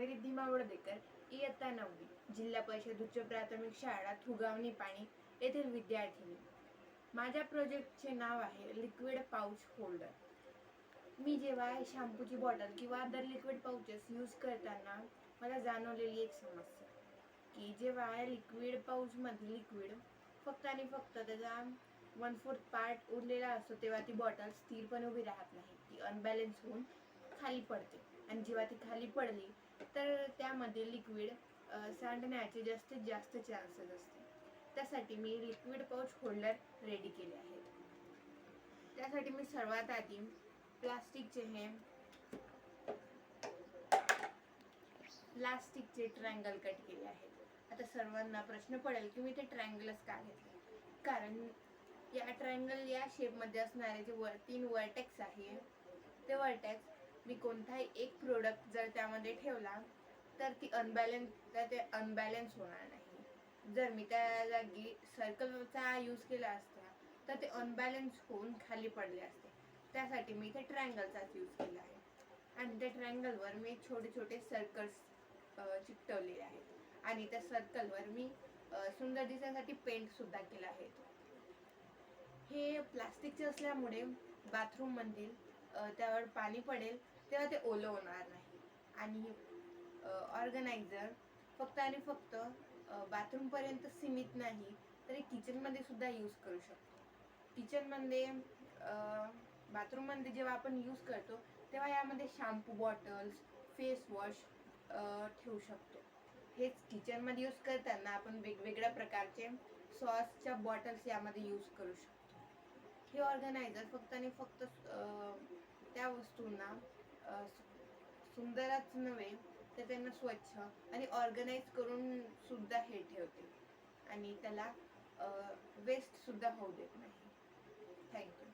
मी रिद्धिमा वडदेकर, इयत्ता 9वी, जिल्हा परिषद उच्च प्राथमिक शाळा थुगावणी पाणी येथील विद्यार्थिनी। माझ्या प्रोजेक्टचे नाव आहे लिक्विड पाऊच होल्डर। मी जेव्हा शॅम्पूची बॉटल किंवा अदर लिक्विड पाउचेस यूज करताना मला जाणवलेली एक समस्या की जेव्हा लिक्विड पाऊचमध्ये लिक्विड फक्त आणि फक्त त्याचा 1/4 पार्ट उरलेला असतो तेव्हा ती बॉटल स्थिरपणे उभी राहत नाही, ती अनबॅलन्स होऊन खाली पडते आणि जेव्हा ती खाली पडली तर त्यामध्ये लिक्विड सांडण्याचे जास्तीत जास्त चान्सेस असते। त्यासाठी मी लिक्विड पाऊच होल्डर रेडी केले आहेत। त्यासाठी मी सर्वात आधी प्लास्टिकचे ट्रायंगल कट केले आहेत। आता सर्वांना प्रश्न पडेल की मी ते ट्रायंगलच का घेतले, कारण या ट्रायंगल या शेपमध्ये असणारे जे 3 वर्टेक्स आहे ते वर्टेक्स मी कोणताही एक प्रोडक्ट जर त्यामध्ये ठेवला तर ते अनबॅलन्स होणार नाही। जर मी त्या जागी सर्कलचा यूज केला असता तर ते अनबॅलन्स होऊन खाली पडले असते। त्यासाठी मी ते ट्रायंगलचाच यूज केला आहे आणि त्या ट्रायंगलवर मी छोटे छोटे सर्कल्स चिकटवलेले आहेत आणि त्या सर्कलवर मी सुंदर दिसण्यासाठी पेंट सुद्धा केला आहे। हे प्लास्टिकचे असल्यामुळे बाथरूम मधील त्यावर पाणी पडेल तेव्हा ते ओलं होणार नाही आणि ऑर्गनायझर फक्त आणि फक्त बाथरूम पर्यंत सीमित नाही तर किचन मध्ये सुद्धा यूज करू शकतो। किचन मध्ये बाथरूम मध्ये जेव्हा आपण यूज करतो तेव्हा यामध्ये शॅम्पू बॉटल्स, फेस वॉश ठेवू शकतो। हेच किचन मध्ये यूज करताना आपण वेगवेगळ्या प्रकारचे सॉसच्या बॉटल्स यामध्ये यूज करू शकतो। हे ऑर्गनायझर फक्त आणि फक्त त्या वस्तूंना सुंदरच नव्हे तर त्यांना स्वच्छ आणि ऑर्गनाइज करून सुद्धा हे ठेवते आणि त्याला वेस्ट सुद्धा होऊ देत नाही। थँक्यू।